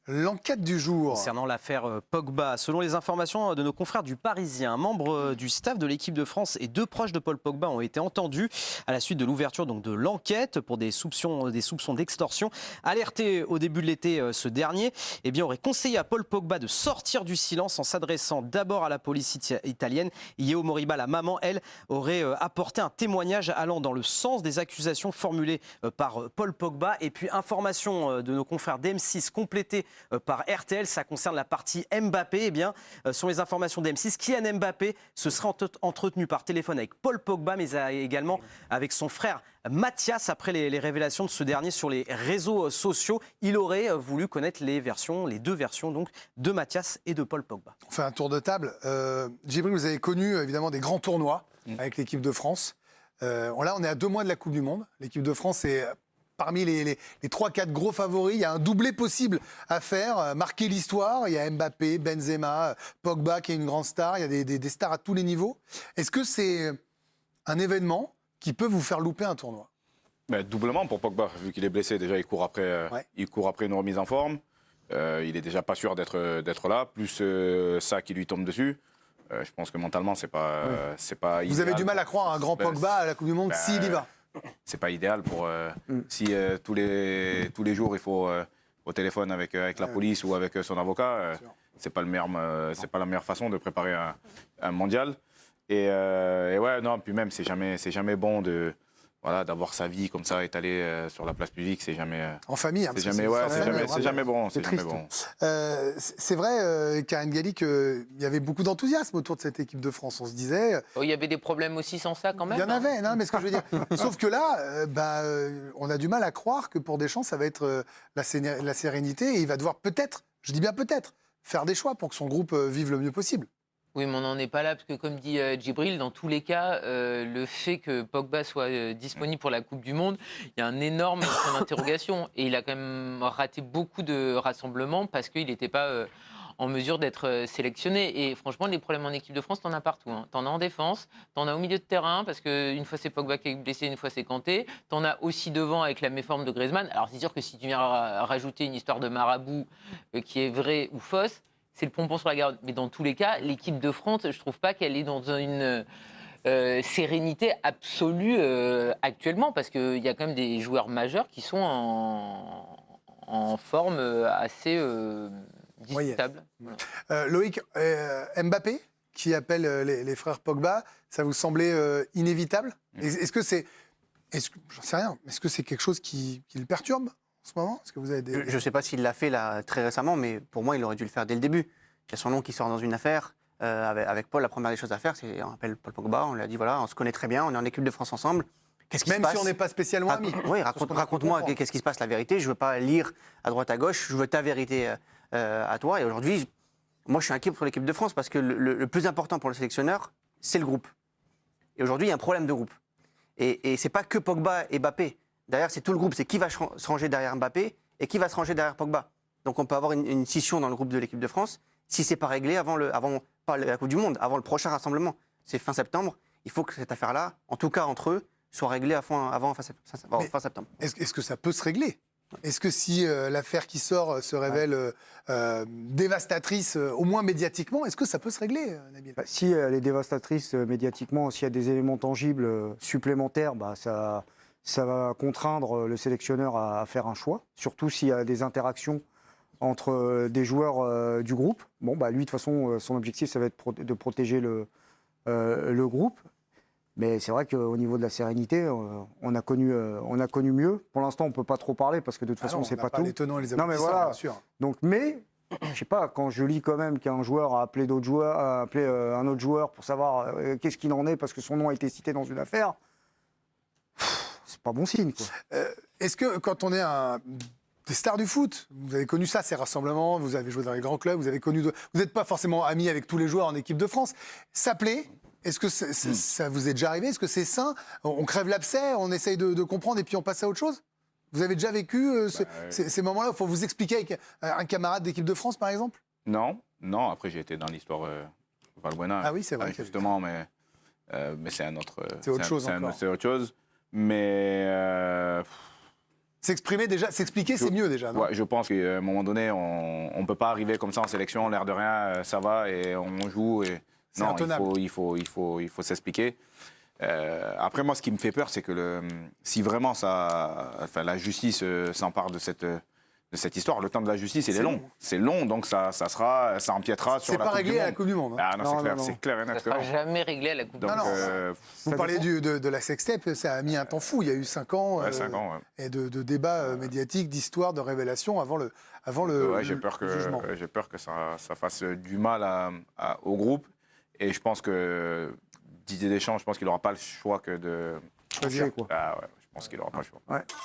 L'enquête du jour. Concernant l'affaire Pogba, selon les informations de nos confrères du Parisien, un membre du staff de l'équipe de France et deux proches de Paul Pogba ont été entendus à la suite de l'ouverture de l'enquête pour des soupçons d'extorsion. Alerté au début de l'été, ce dernier aurait conseillé à Paul Pogba de sortir du silence en s'adressant d'abord à la police italienne. Yeo Moriba, la maman, elle, aurait apporté un témoignage allant dans le sens des accusations formulées par Paul Pogba. Et puis, information de nos confrères d'M6 complétée par RTL, ça concerne la partie Mbappé. Selon les informations d'M6, Kylian Mbappé se serait entretenu par téléphone avec Paul Pogba, mais également avec son frère Mathias. Après les révélations de ce dernier sur les réseaux sociaux, il aurait voulu connaître les deux versions donc, de Mathias et de Paul Pogba. On fait un tour de table. Djibril, vous avez connu évidemment des grands tournois avec l'équipe de France. Là, on est à 2 mois de la Coupe du Monde. L'équipe de France est parmi les 3-4 gros favoris. Il y a un doublé possible à faire, marquer l'histoire. Il y a Mbappé, Benzema, Pogba qui est une grande star. Il y a des stars à tous les niveaux. Est-ce que c'est un événement qui peut vous faire louper un tournoi? Doublement pour Pogba, vu qu'il est blessé. Déjà, il court après une remise en forme. Il est déjà pas sûr d'être là. Plus ça qui lui tombe dessus. Je pense que mentalement, c'est pas idéal. Vous avez du mal à croire à un grand Pogba à la Coupe du Monde s'il y va? C'est pas idéal pour si tous les jours il faut au téléphone avec la police ou avec son avocat. C'est pas la meilleure façon de préparer un mondial. Et ouais, non, puis même c'est jamais bon d'avoir sa vie comme ça étalée sur la place publique. C'est jamais en famille. C'est jamais bon. C'est triste. Bon. C'est vrai, Karine Galli, qu'il y avait beaucoup d'enthousiasme autour de cette équipe de France. On se disait. Il y avait des problèmes aussi sans ça quand même. Il y en avait, non, mais ce que je veux dire. Sauf que là, on a du mal à croire que pour Deschamps, ça va être la sérénité et il va devoir peut-être, je dis bien peut-être, faire des choix pour que son groupe vive le mieux possible. Oui, mais on n'en est pas là, parce que comme dit Djibril, dans tous les cas, le fait que Pogba soit disponible pour la Coupe du Monde, il y a un énorme point d'interrogation. Et il a quand même raté beaucoup de rassemblements parce qu'il n'était pas en mesure d'être sélectionné. Et franchement, les problèmes en équipe de France, t'en as partout. T'en as en défense, t'en as au milieu de terrain, parce qu'une fois c'est Pogba qui est blessé, une fois c'est Kanté. T'en as aussi devant avec la méforme de Griezmann. Alors c'est sûr que si tu viens rajouter une histoire de marabout qui est vraie ou fausse, c'est le pompon sur la garde. Mais dans tous les cas, l'équipe de France, je ne trouve pas qu'elle est dans une sérénité absolue actuellement, parce qu'il y a quand même des joueurs majeurs qui sont en forme assez discutable. Voilà. Loïc, Mbappé, qui appelle les frères Pogba, ça vous semblait inévitable? Est-ce que c'est... J'en sais rien. Est-ce que c'est quelque chose qui le perturbe en ce moment? Est-ce que vous avez Je ne sais pas s'il l'a fait là très récemment, mais pour moi, il aurait dû le faire dès le début. Il y a son nom qui sort dans une affaire. Avec Paul, la première des choses à faire, c'est on appelle Paul Pogba, on lui a dit voilà, on se connaît très bien, on est en équipe de France ensemble. Qu'est-ce qui se passe? Même si on n'est pas spécialement amis. Oui, raconte-moi qu'est-ce qui se passe, la vérité. Je ne veux pas lire à droite à gauche, je veux ta vérité à toi. Et aujourd'hui, moi, je suis inquiet pour l'équipe de France parce que le plus important pour le sélectionneur, c'est le groupe. Et aujourd'hui, il y a un problème de groupe. Et ce n'est pas que Pogba et Mbappé. Derrière, c'est tout le groupe. C'est qui va se ranger derrière Mbappé et qui va se ranger derrière Pogba. Donc on peut avoir une scission dans le groupe de l'équipe de France si ce n'est pas réglé avant pas la Coupe du Monde, avant le prochain rassemblement. C'est fin septembre. Il faut que cette affaire-là, en tout cas entre eux, soit réglée avant fin septembre. Est-ce que ça peut se régler? Est-ce que si l'affaire qui sort se révèle dévastatrice, au moins médiatiquement, est-ce que ça peut se régler, Nabil? Si elle est dévastatrice médiatiquement, s'il y a des éléments tangibles supplémentaires, ça va contraindre le sélectionneur à faire un choix, surtout s'il y a des interactions entre des joueurs du groupe. Lui, de toute façon, son objectif, ça va être de protéger le groupe. Mais c'est vrai qu'au niveau de la sérénité, on a connu mieux. Pour l'instant, on ne peut pas trop parler parce que de toute façon, on ne sait pas tout. Les tenants et les non, mais aboutissants, voilà. bien sûr. Donc, mais je ne sais pas, quand je lis quand même qu'un joueur a appelé d'autres joueurs, un autre joueur pour savoir qu'est-ce qu'il en est parce que son nom a été cité dans une affaire, c'est pas bon signe, quoi. Est-ce que quand on est des stars du foot, vous avez connu ça, ces rassemblements, vous avez joué dans les grands clubs, vous n'êtes pas forcément amis avec tous les joueurs en équipe de France. S'appeler, est-ce que ça vous est déjà arrivé? Est-ce que c'est sain? On crève l'abcès, on essaye de comprendre et puis on passe à autre chose? Vous avez déjà vécu ces moments-là? Il faut vous expliquer avec un camarade d'équipe de France, par exemple? Non. Après, j'ai été dans l'histoire Valbuena. Ah oui, c'est vrai. Justement, mais c'est un autre... C'est autre chose. C'est autre chose. Mais S'exprimer déjà, s'expliquer, c'est mieux déjà, non? Ouais, je pense qu'à un moment donné, on ne peut pas arriver comme ça en sélection, l'air de rien, ça va, et on joue. Et... C'est Non, intenable. il faut s'expliquer. Après, moi, ce qui me fait peur, c'est que si vraiment la justice s'empare de cette histoire, le temps de la justice, il est long. C'est long, donc ça empiétera sur C'est la pas Coupe réglé du à la Monde. Coupe du Monde. Ah non, Non, c'est clair, non, non. c'est clair et Ça net ne que sera non. jamais réglé à la Coupe du Donc, Monde. Vous parlez de la sextape, ça a mis un temps fou. Il y a eu 5 ans, 5 ans, ouais. et de débats médiatiques, d'histoires, de révélations avant le Ouais, j'ai peur jugement. que ça fasse du mal au groupe. Et je pense que Didier Deschamps, je pense qu'il n'aura pas le choix que de... Choisir, quoi. Ah ouais, je pense qu'il n'aura pas le choix. Ouais.